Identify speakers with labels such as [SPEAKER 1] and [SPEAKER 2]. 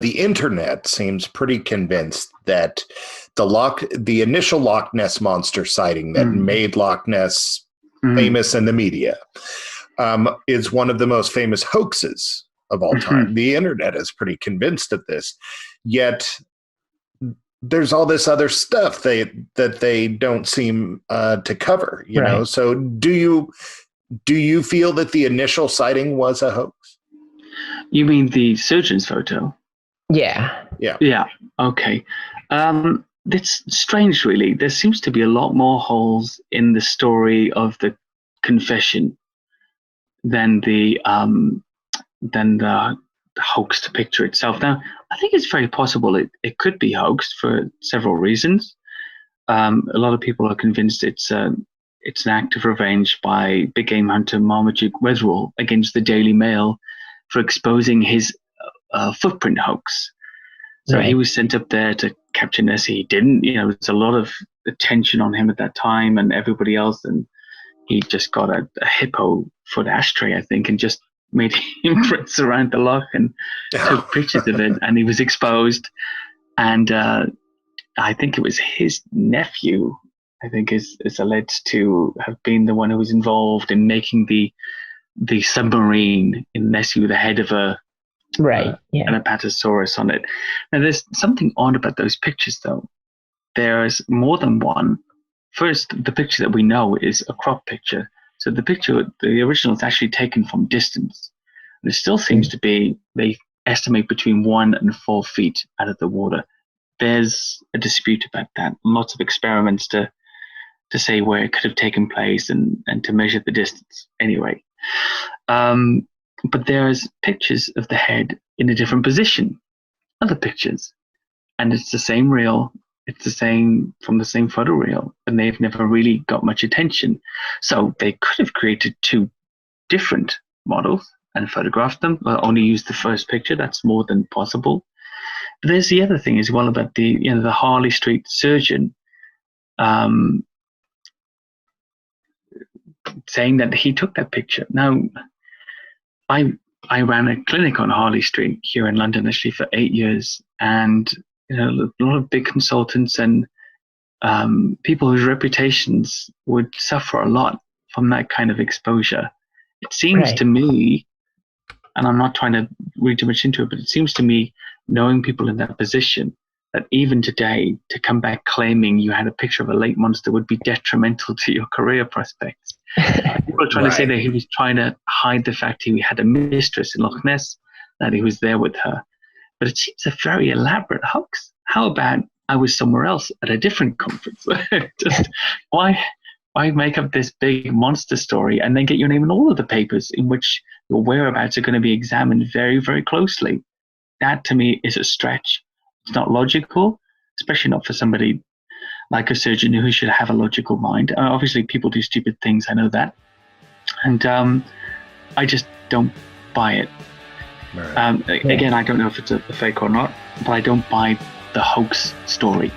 [SPEAKER 1] the internet seems pretty convinced that the initial Loch Ness monster sighting that made Loch Ness famous in the media is one of the most famous hoaxes of all time. The internet is pretty convinced of this, yet there's all this other stuff that they don't seem to cover, you know? So do you feel that the initial sighting was a hoax?
[SPEAKER 2] You mean the surgeon's photo?
[SPEAKER 3] Yeah.
[SPEAKER 2] Okay. It's strange, really. There seems to be a lot more holes in the story of the confession than the hoaxed picture itself. Now, I think it's very possible it could be hoaxed for several reasons. A lot of people are convinced it's an act of revenge by big game hunter Marmaduke Wetherell against the Daily Mail for exposing his footprint hoax. So he was sent up there to capture Nessie. He didn't. There was a lot of attention on him at that time and everybody else, and he just got a hippo foot ashtray, I think, and just made imprints around the loch and took pictures of it, and he was exposed. And I think it was his nephew, I think, is alleged to have been the one who was involved in making the submarine in Nessie with the head of an apatosaurus on it. Now, there's something odd about those pictures, though. There's more than one. First, the picture that we know is a crop picture. So the original is actually taken from distance. And it still seems to be, they estimate between 1 and 4 feet out of the water. There's a dispute about that. Lots of experiments to say where it could have taken place and to measure the distance. Anyway. But there's pictures of the head in a different position. Other pictures. And it's the same reel. It's the same from the same photo reel, and they've never really got much attention. So they could have created 2 different models and photographed them, but only used the first picture. That's more than possible. But there's the other thing as well about the Harley Street surgeon saying that he took that picture. Now, I ran a clinic on Harley Street here in London actually for 8 years, and a lot of big consultants and people whose reputations would suffer a lot from that kind of exposure. It seems to me, and I'm not trying to read too much into it, but it seems to me, knowing people in that position, that even today, to come back claiming you had a picture of a lake monster would be detrimental to your career prospects. People are trying to say that he was trying to hide the fact he had a mistress in Loch Ness, that he was there with her. But it seems a very elaborate hoax. How about I was somewhere else at a different conference? Just why make up this big monster story and then get your name in all of the papers in which your whereabouts are going to be examined very, very closely? That to me is a stretch. It's not logical, especially not for somebody like a surgeon who should have a logical mind. Obviously, people do stupid things. I know that. And I just don't buy it. Again, I don't know if it's a fake or not, but I don't buy the hoax story.